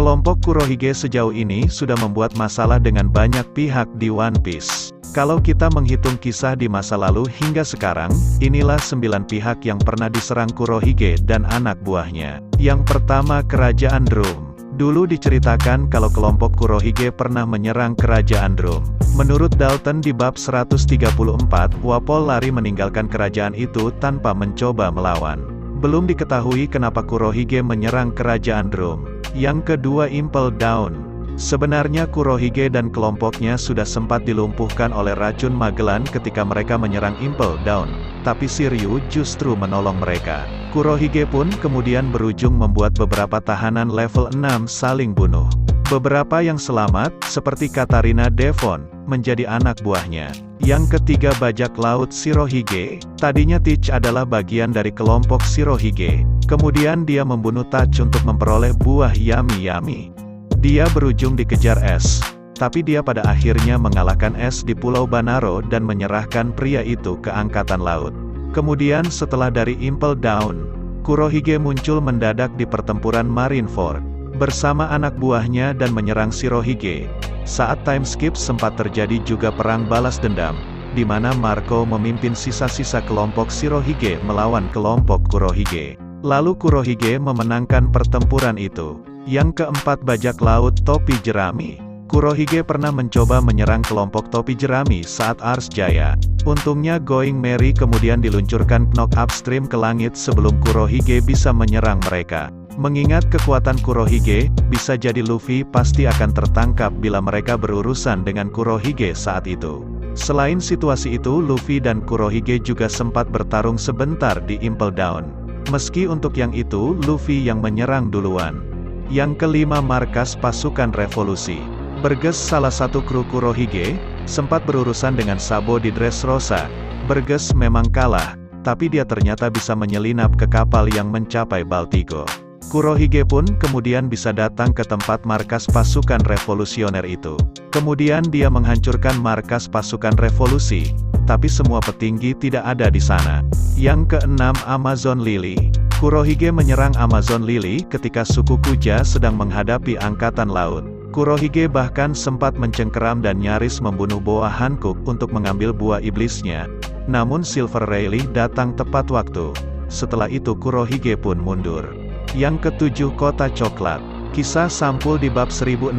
Kelompok Kurohige sejauh ini sudah membuat masalah dengan banyak pihak di One Piece. Kalau kita menghitung kisah di masa lalu hingga sekarang, inilah 9 pihak yang pernah diserang Kurohige dan anak buahnya. Yang pertama, Kerajaan Drum. Dulu diceritakan kalau kelompok Kurohige pernah menyerang Kerajaan Drum. Menurut Dalton di bab 134, Wapol lari meninggalkan kerajaan itu tanpa mencoba melawan. Belum diketahui kenapa Kurohige menyerang Kerajaan Drum. Yang kedua, Impel Down. Sebenarnya Kurohige dan kelompoknya sudah sempat dilumpuhkan oleh racun Magellan ketika mereka menyerang Impel Down, tapi Shiryu justru menolong mereka. Kurohige pun kemudian berujung membuat beberapa tahanan level 6 saling bunuh. Beberapa yang selamat, seperti Katarina Devon, menjadi anak buahnya. Yang ketiga, Bajak Laut Shirohige. Tadinya Teach adalah bagian dari kelompok Shirohige. Kemudian dia membunuh Touch untuk memperoleh buah Yami Yami. Dia berujung dikejar Es, tapi dia pada akhirnya mengalahkan Es di Pulau Banaro dan menyerahkan pria itu ke Angkatan Laut. Kemudian setelah dari Impel Down, Kurohige muncul mendadak di pertempuran Marineford bersama anak buahnya dan menyerang Shirohige. Saat time skip sempat terjadi juga perang balas dendam, di mana Marco memimpin sisa-sisa kelompok Shirohige melawan kelompok Kurohige. Lalu Kurohige memenangkan pertempuran itu. Yang keempat, Bajak Laut Topi Jerami. Kurohige pernah mencoba menyerang kelompok Topi Jerami saat Ars Jaya. Untungnya Going Merry kemudian diluncurkan knock upstream ke langit sebelum Kurohige bisa menyerang mereka. Mengingat kekuatan Kurohige, bisa jadi Luffy pasti akan tertangkap bila mereka berurusan dengan Kurohige saat itu. Selain situasi itu, Luffy dan Kurohige juga sempat bertarung sebentar di Impel Down. Meski untuk yang itu, Luffy yang menyerang duluan. Yang kelima, Markas Pasukan Revolusi. Burgess, salah satu kru Kurohige, sempat berurusan dengan Sabo di Dressrosa. Burgess memang kalah, tapi dia ternyata bisa menyelinap ke kapal yang mencapai Baltigo. Kurohige pun kemudian bisa datang ke tempat markas pasukan revolusioner itu. Kemudian dia menghancurkan markas pasukan revolusi, tapi semua petinggi tidak ada di sana. Yang keenam, Amazon Lily. Kurohige menyerang Amazon Lily ketika suku Kuja sedang menghadapi Angkatan Laut. Kurohige bahkan sempat mencengkeram dan nyaris membunuh Boa Hancock untuk mengambil buah iblisnya. Namun Silver Rayleigh datang tepat waktu. Setelah itu Kurohige pun mundur. Yang ketujuh, Kota Coklat. Kisah sampul di bab 1062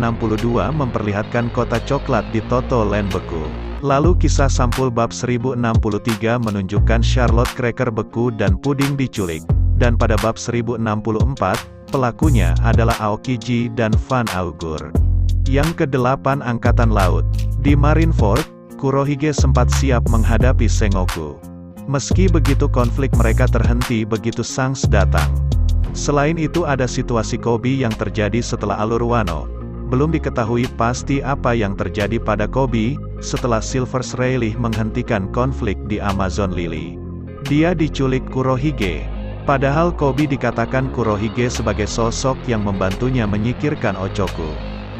memperlihatkan kota coklat di Toto Land beku. Lalu kisah sampul bab 1063 menunjukkan Charlotte Cracker beku dan puding diculik. Dan pada bab 1064, pelakunya adalah Aokiji dan Van Augur. Yang kedelapan, Angkatan Laut. Di Marineford, Kurohige sempat siap menghadapi Sengoku. Meski begitu konflik mereka terhenti begitu Shanks datang. Selain itu ada situasi Koby yang terjadi setelah alur Wano. Belum diketahui pasti apa yang terjadi pada Koby, setelah Silver Rayleigh menghentikan konflik di Amazon Lily. Dia diculik Kurohige. Padahal Koby dikatakan Kurohige sebagai sosok yang membantunya menyingkirkan Ochoku.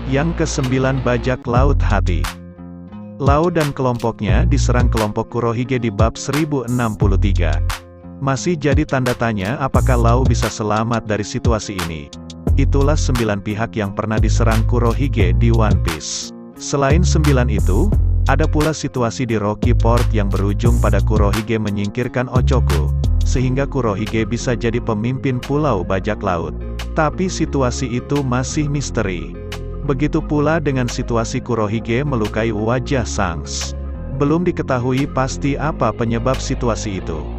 Yang kesembilan, Bajak Laut Hati. Lau dan kelompoknya diserang kelompok Kurohige di bab 1063. Masih jadi tanda tanya apakah Lau bisa selamat dari situasi ini. Itulah 9 pihak yang pernah diserang Kurohige di One Piece. Selain 9 itu, ada pula situasi di Rocky Port yang berujung pada Kurohige menyingkirkan Ochoku, sehingga Kurohige bisa jadi pemimpin Pulau Bajak Laut. Tapi situasi itu masih misteri. Begitu pula dengan situasi Kurohige melukai wajah Shanks. Belum diketahui pasti apa penyebab situasi itu.